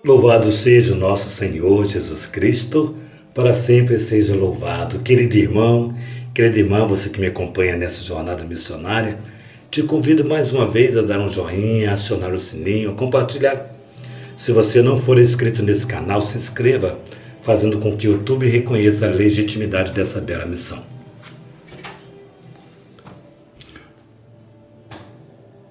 Louvado seja o nosso Senhor Jesus Cristo, para sempre seja louvado. Querido irmão, querida irmã, você que me acompanha nessa jornada missionária, te convido mais uma vez a dar um joinha, acionar o sininho, a compartilhar. Se você não for inscrito nesse canal, se inscreva, fazendo com que o YouTube reconheça a legitimidade dessa bela missão.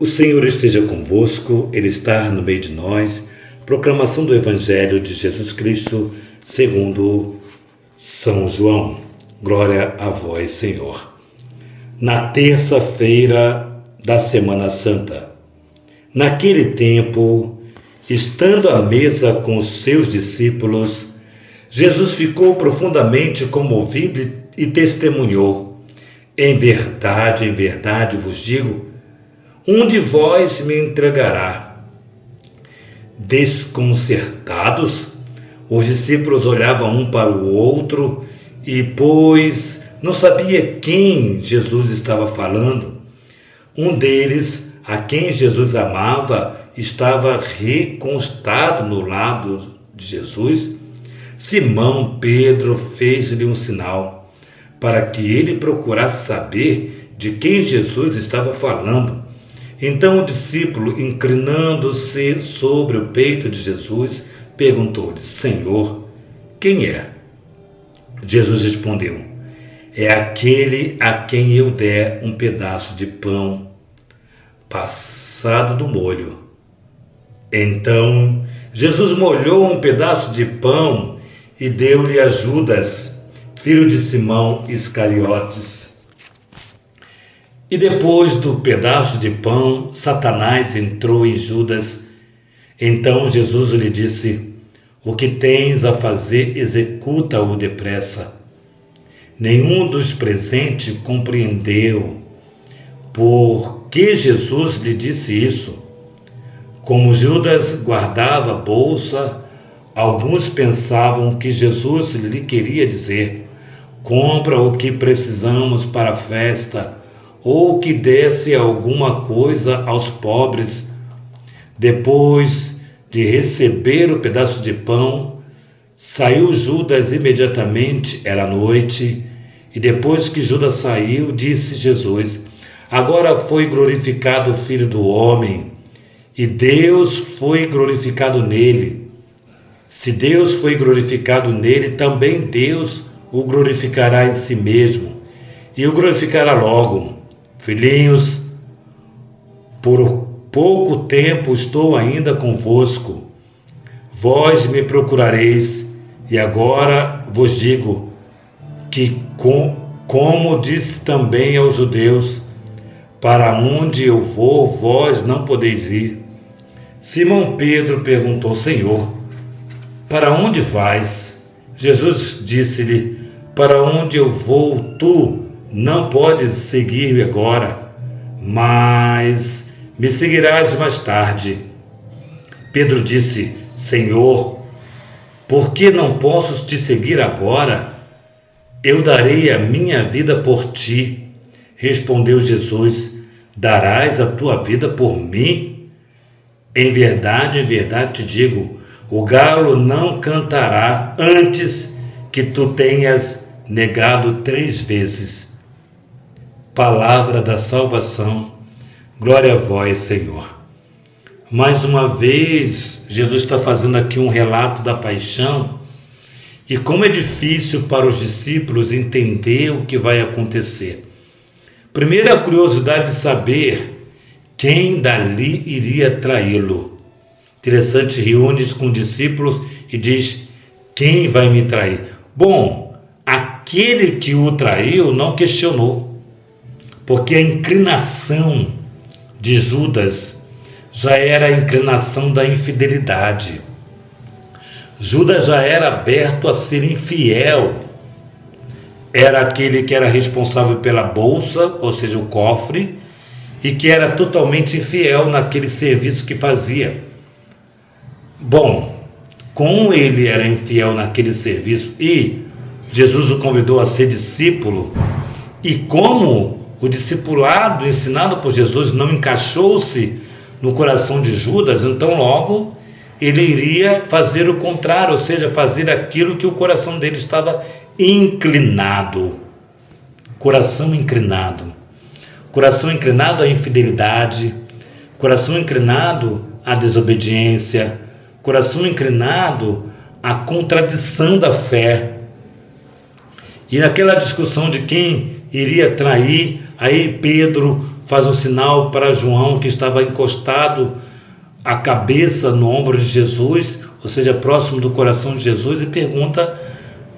O Senhor esteja convosco, Ele está no meio de nós. Proclamação do Evangelho de Jesus Cristo segundo São João. Glória a vós, Senhor. Na terça-feira da Semana Santa, naquele tempo, estando à mesa com os seus discípulos, Jesus ficou profundamente comovido e testemunhou: em verdade vos digo, um de vós me entregará. Desconcertados, os discípulos olhavam um para o outro e, pois não sabia quem Jesus estava falando, um deles, a quem Jesus amava, estava recostado no lado de Jesus. Simão Pedro fez-lhe um sinal para que ele procurasse saber de quem Jesus estava falando. Então o discípulo, inclinando-se sobre o peito de Jesus, perguntou-lhe: Senhor, quem é? Jesus respondeu: é aquele a quem eu der um pedaço de pão passado do molho. Então Jesus molhou um pedaço de pão e deu-lhe a Judas, filho de Simão Iscariotes. E depois do pedaço de pão, Satanás entrou em Judas. Então Jesus lhe disse: o que tens a fazer, executa-o depressa. Nenhum dos presentes compreendeu por que Jesus lhe disse isso. Como Judas guardava a bolsa, alguns pensavam que Jesus lhe queria dizer: compra o que precisamos para a festa, ou que desse alguma coisa aos pobres. Depois de receber o pedaço de pão, saiu Judas imediatamente, era noite, e depois que Judas saiu, disse Jesus: agora foi glorificado o Filho do Homem, e Deus foi glorificado nele. Se Deus foi glorificado nele, também Deus o glorificará em si mesmo, e o glorificará logo. Filhinhos, por pouco tempo estou ainda convosco. Vós me procurareis, e agora vos digo que, como disse também aos judeus, para onde eu vou, vós não podeis ir. Simão Pedro perguntou: Senhor, para onde vais? Jesus disse-lhe: para onde eu vou, tu não podes seguir-me agora, mas me seguirás mais tarde. Pedro disse: Senhor, por que não posso te seguir agora? Eu darei a minha vida por ti. Respondeu Jesus: darás a tua vida por mim? Em verdade te digo, o galo não cantará antes que tu tenhas negado 3 vezes. Palavra da salvação, glória a vós, Senhor. Mais uma vez, Jesus está fazendo aqui um relato da paixão e como é difícil para os discípulos entender o que vai acontecer. Primeiro, a curiosidade de saber quem dali iria traí-lo. Interessante, reúne-se com os discípulos e diz: quem vai me trair? Bom, aquele que o traiu não questionou, porque a inclinação de Judas já era a inclinação da infidelidade. Judas já era aberto a ser infiel. Era aquele que era responsável pela bolsa, ou seja, o cofre, e que era totalmente infiel naquele serviço que fazia. Bom, como ele era infiel naquele serviço e Jesus o convidou a ser discípulo, e como o discipulado ensinado por Jesus não encaixou-se no coração de Judas, então logo ele iria fazer o contrário, ou seja, fazer aquilo que o coração dele estava inclinado. Coração inclinado. Coração inclinado à infidelidade, coração inclinado à desobediência, coração inclinado à contradição da fé. E naquela discussão de quem iria trair, aí Pedro faz um sinal para João, que estava encostado a cabeça no ombro de Jesus, ou seja, próximo do coração de Jesus, e pergunta: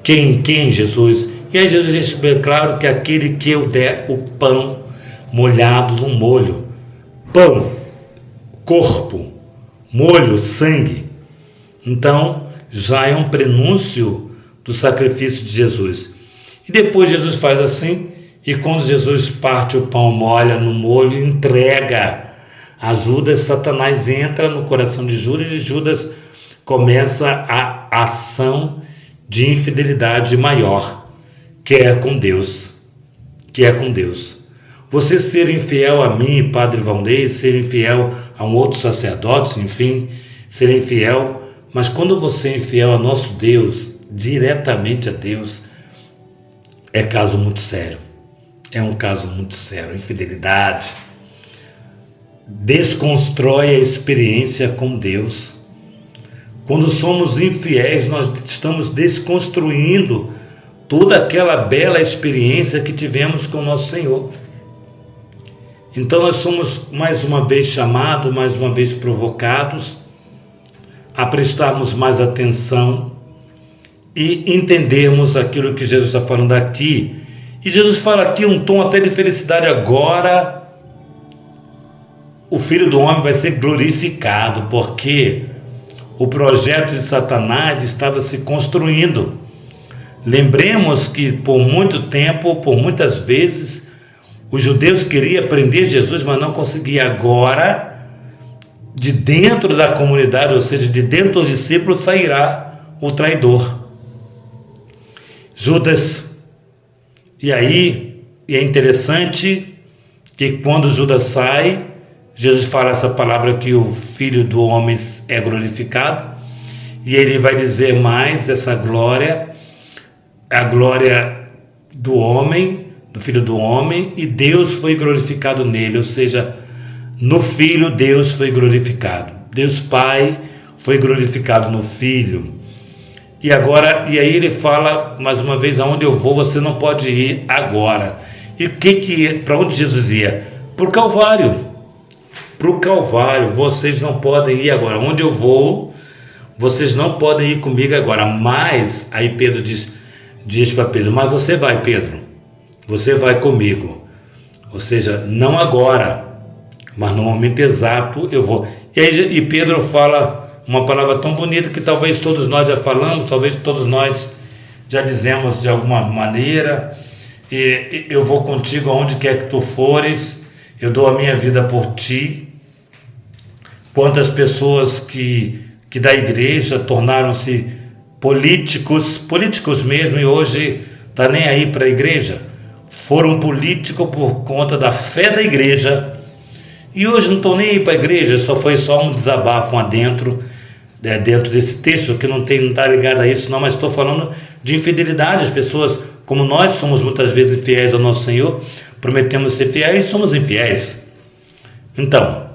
quem Jesus? E aí Jesus deixa bem claro que aquele que eu der o pão molhado no molho. Pão, corpo, molho, sangue. Então, já é um prenúncio do sacrifício de Jesus. E depois Jesus faz assim, e quando Jesus parte o pão, molha no molho, entrega a Judas, Satanás entra no coração de Judas, e Judas começa a ação de infidelidade maior, que é com Deus. Você ser infiel a mim, Padre Valdez, ser infiel a um outro sacerdote, enfim, ser infiel, mas quando você é infiel a nosso Deus, diretamente a Deus, é caso muito sério. É um caso muito sério. Infidelidade desconstrói a experiência com Deus. Quando somos infiéis, nós estamos desconstruindo toda aquela bela experiência que tivemos com o nosso Senhor. Então nós somos mais uma vez chamados, mais uma vez provocados a prestarmos mais atenção e entendermos aquilo que Jesus está falando aqui. E Jesus fala aqui um tom até de felicidade: agora o Filho do Homem vai ser glorificado, porque o projeto de Satanás estava se construindo. Lembremos que por muito tempo, por muitas vezes, os judeus queriam prender Jesus, mas não conseguiam. Agora, de dentro da comunidade, ou seja, de dentro dos discípulos, sairá o traidor, Judas. E aí, é interessante que quando Judas sai, Jesus fala essa palavra que o Filho do Homem é glorificado, e ele vai dizer mais essa glória, a glória do homem, do Filho do Homem, e Deus foi glorificado nele, ou seja, no Filho Deus foi glorificado. Deus Pai foi glorificado no Filho. E aí ele fala mais uma vez: aonde eu vou, você não pode ir agora. E para onde Jesus ia? Para o Calvário. Para o Calvário, vocês não podem ir agora. Onde eu vou, vocês não podem ir comigo agora. Mas, aí Pedro diz para Pedro: mas você vai, Pedro, você vai comigo. Ou seja, não agora, mas no momento exato eu vou. E Pedro fala uma palavra tão bonita que talvez todos nós já falamos, talvez todos nós já dizemos de alguma maneira: eu vou contigo aonde quer que tu fores, eu dou a minha vida por ti. Quantas pessoas que da igreja tornaram-se políticos mesmo, e hoje está nem aí para a igreja, foram políticos por conta da fé da igreja, e hoje não estão nem aí para a igreja. Foi só um desabafo dentro desse texto, que não está ligado a isso não, mas estou falando de infidelidade. As pessoas, como nós somos muitas vezes fiéis ao nosso Senhor, prometemos ser fiéis e somos infiéis. Então,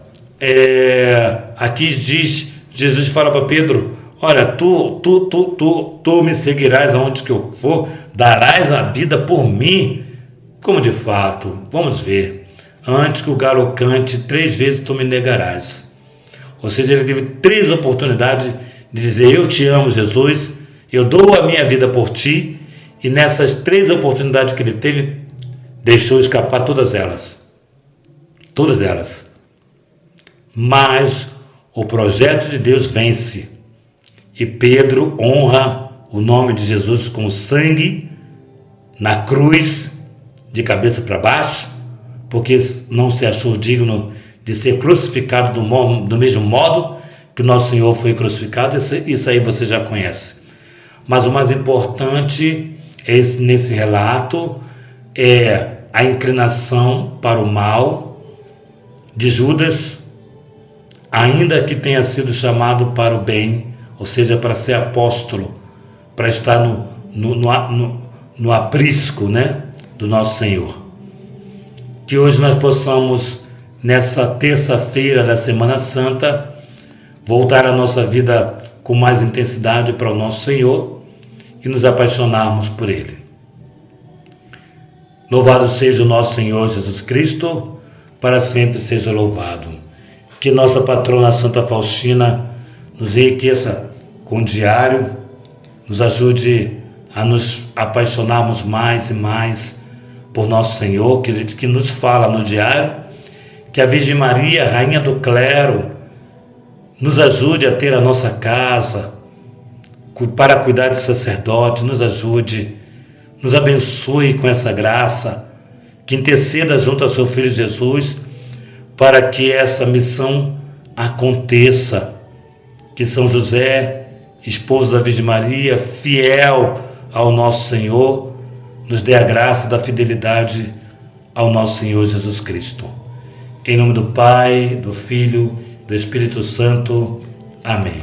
aqui Jesus fala para Pedro: olha, tu me seguirás aonde que eu for, darás a vida por mim. Como de fato? Vamos ver. Antes que o galo cante, 3 vezes tu me negarás. Ou seja, ele teve 3 oportunidades de dizer: eu te amo, Jesus, eu dou a minha vida por ti. E nessas 3 oportunidades que ele teve, deixou escapar todas elas. Mas o projeto de Deus vence, e Pedro honra o nome de Jesus com o sangue na cruz, de cabeça para baixo, porque não se achou digno de ser crucificado do mesmo modo que o nosso Senhor foi crucificado. Isso aí você já conhece. Mas o mais importante nesse relato é a inclinação para o mal de Judas, ainda que tenha sido chamado para o bem, ou seja, para ser apóstolo, para estar no aprisco, né, do nosso Senhor. Que hoje nós possamos, nessa terça-feira da Semana Santa, voltar a nossa vida com mais intensidade para o nosso Senhor e nos apaixonarmos por Ele. Louvado seja o nosso Senhor Jesus Cristo, para sempre seja louvado. Que nossa patrona Santa Faustina nos enriqueça com o diário, nos ajude a nos apaixonarmos mais e mais por nosso Senhor, que nos fala no diário. Que a Virgem Maria, Rainha do Clero, nos ajude a ter a nossa casa, para cuidar de sacerdote, nos ajude, nos abençoe com essa graça, que interceda junto ao seu Filho Jesus, para que essa missão aconteça. Que São José, esposo da Virgem Maria, fiel ao nosso Senhor, nos dê a graça da fidelidade ao nosso Senhor Jesus Cristo. Em nome do Pai, do Filho, do Espírito Santo. Amém.